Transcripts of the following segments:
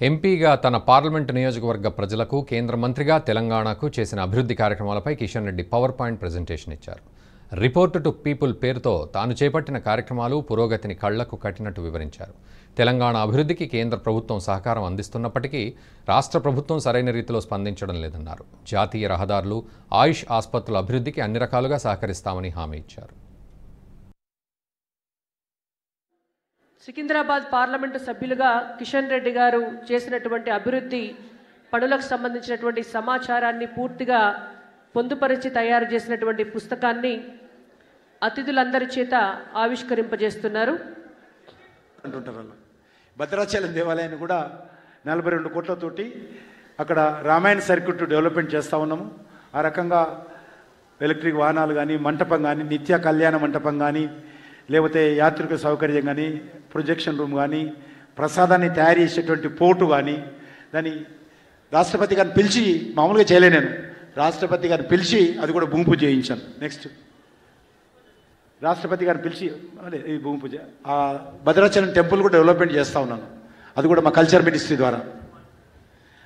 ఎంపీగా తన పార్లమెంటు నియోజకవర్గ ప్రజలకు కేంద్ర మంత్రిగా తెలంగాణకు చేసిన అభివృద్ధి కార్యక్రమాలపై Kishan Reddy power point presentation ఇచ్చారు. రిపోర్ట్ టు పీపుల్ పేరుతో తాను చేపట్టిన కార్యక్రమాలు పురోగతిని కళ్లకు కట్టినట్టు వివరించారు. తెలంగాణ అభివృద్ధికి కేంద్ర ప్రభుత్వం సహకారం అందిస్తున్నప్పటికీ రాష్ట్ర ప్రభుత్వం సరైన రీతిలో స్పందించడం లేదన్నారు. జాతీయ రహదారులు, ఆయుష్ ఆసుపత్రుల అభివృద్ధికి అన్ని రకాలుగా సహకరిస్తామని హామీ ఇచ్చారు. సికింద్రాబాద్ పార్లమెంటు సభ్యులుగా కిషన్ రెడ్డి గారు చేసినటువంటి అభివృద్ధి పనులకు సంబంధించినటువంటి సమాచారాన్ని పూర్తిగా పొందుపరిచి తయారు చేసినటువంటి పుస్తకాన్ని అతిథులందరి చేత ఆవిష్కరింపజేస్తున్నారు. భద్రాచలం దేవాలయాన్ని కూడా 42 కోట్లతోటి అక్కడ రామాయణ సర్క్యూట్ డెవలప్మెంట్ చేస్తూ ఉన్నాము. ఆ రకంగా ఎలక్ట్రిక్ వాహనాలు కానీ, మంటపం కానీ, నిత్య కళ్యాణ మంటపం కానీ, లేకపోతే యాత్రిక సౌకర్యం కానీ, ప్రొజెక్షన్ రూమ్ కానీ, ప్రసాదాన్ని తయారు చేసేటువంటి పోర్టు కానీ, దాన్ని రాష్ట్రపతి గారిని పిలిచి మామూలుగా చేయలే, నేను రాష్ట్రపతి గారిని పిలిచి అది కూడా భూమి పూజ చేయించాను. నెక్స్ట్ రాష్ట్రపతి గారిని పిలిచి ఈ భూమి పూజ, ఆ భద్రాచలం టెంపుల్ కూడా డెవలప్మెంట్ చేస్తూ ఉన్నాను. అది కూడా మా కల్చర్ మినిస్ట్రీ ద్వారా.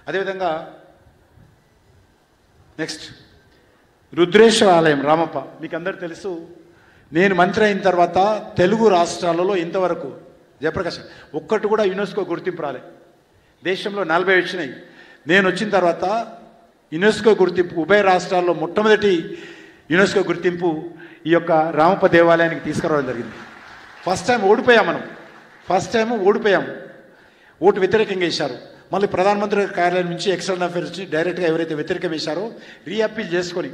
అదేవిధంగా నెక్స్ట్ రుద్రేశ్వర ఆలయం రామప్ప, మీకు అందరు తెలుసు. నేను మంత్రి అయిన తర్వాత తెలుగు రాష్ట్రాలలో ఇంతవరకు జయప్రకాష్ ఒక్కటి కూడా యునెస్కో గుర్తింపు రాలే. దేశంలో 40 వచ్చినాయి. నేను వచ్చిన తర్వాత యునెస్కో గుర్తింపు ఉభయ రాష్ట్రాల్లో మొట్టమొదటి యునెస్కో గుర్తింపు ఈ యొక్క రామప్ప దేవాలయానికి తీసుకురావడం జరిగింది. First time ఓడిపోయాము. ఓటు వ్యతిరేకంగా వేశారు. మళ్ళీ ప్రధానమంత్రి కార్యాలయం నుంచి ఎక్స్టర్నల్ అఫైర్స్ నుంచి డైరెక్ట్గా ఎవరైతే వ్యతిరేకం వేశారో రీఅప్పీల్ చేసుకొని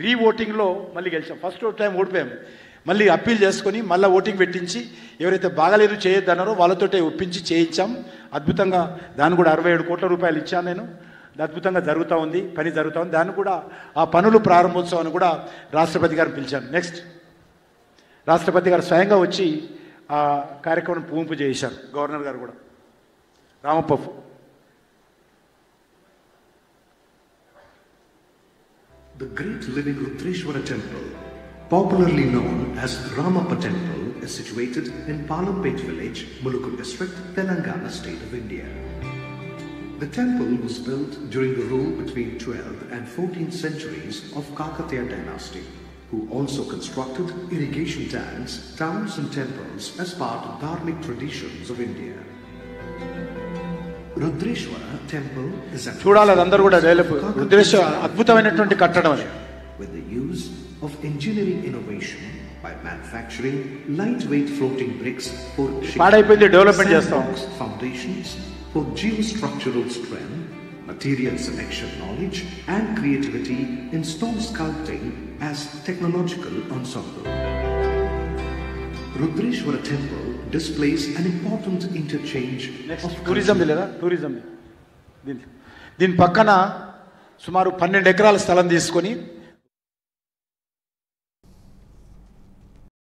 రీఓటింగ్లో మళ్ళీ గెలిచాం. ఫస్ట్ టైం ఓడిపోయాము. మళ్ళీ అప్పీల్ చేసుకొని మళ్ళీ ఓటింగ్ పెట్టించి ఎవరైతే బాగాలేదు చేయొద్దన్నారో వాళ్ళతోటే ఒప్పించి చేయించాం. అద్భుతంగా దాన్ని కూడా 67 కోట్ల రూపాయలు ఇచ్చాను నేను. అద్భుతంగా జరుగుతూ ఉంది, పని జరుగుతూ ఉంది. దాన్ని కూడా ఆ పనులు ప్రారంభోత్సవాన్ని కూడా రాష్ట్రపతి గారిని పిలిచాను. నెక్స్ట్ రాష్ట్రపతి గారు స్వయంగా వచ్చి ఆ కార్యక్రమం పూంపు చేశారు. గవర్నర్ గారు కూడా Ramappa. The great living Rudreshwara temple, popularly known as Ramappa temple, is situated in Palampet village, Mulukku district, Telangana state of India. The temple was built during the rule between 12th and 14th centuries of Kakatiya dynasty, who also constructed irrigation tanks, towns and temples as part of dharmic traditions of India. Rudreshwara temple is a చూడాలి, అదందరూ కూడా develop. Rudreshwara అద్భుతమైనటువంటి కట్టడం అది. With the use of engineering innovation by manufacturing lightweight floating bricks for పాడైపోయింది development చేస్తాం. Foundations for geostructural strength, material selection knowledge and creativity in stone sculpting as technological ensemble. Rudreshwara temple displays an important interchange of tourism లేదా tourism. దీని పక్కన సుమారు 12 ఎకరాల స్థలం తీసుకొని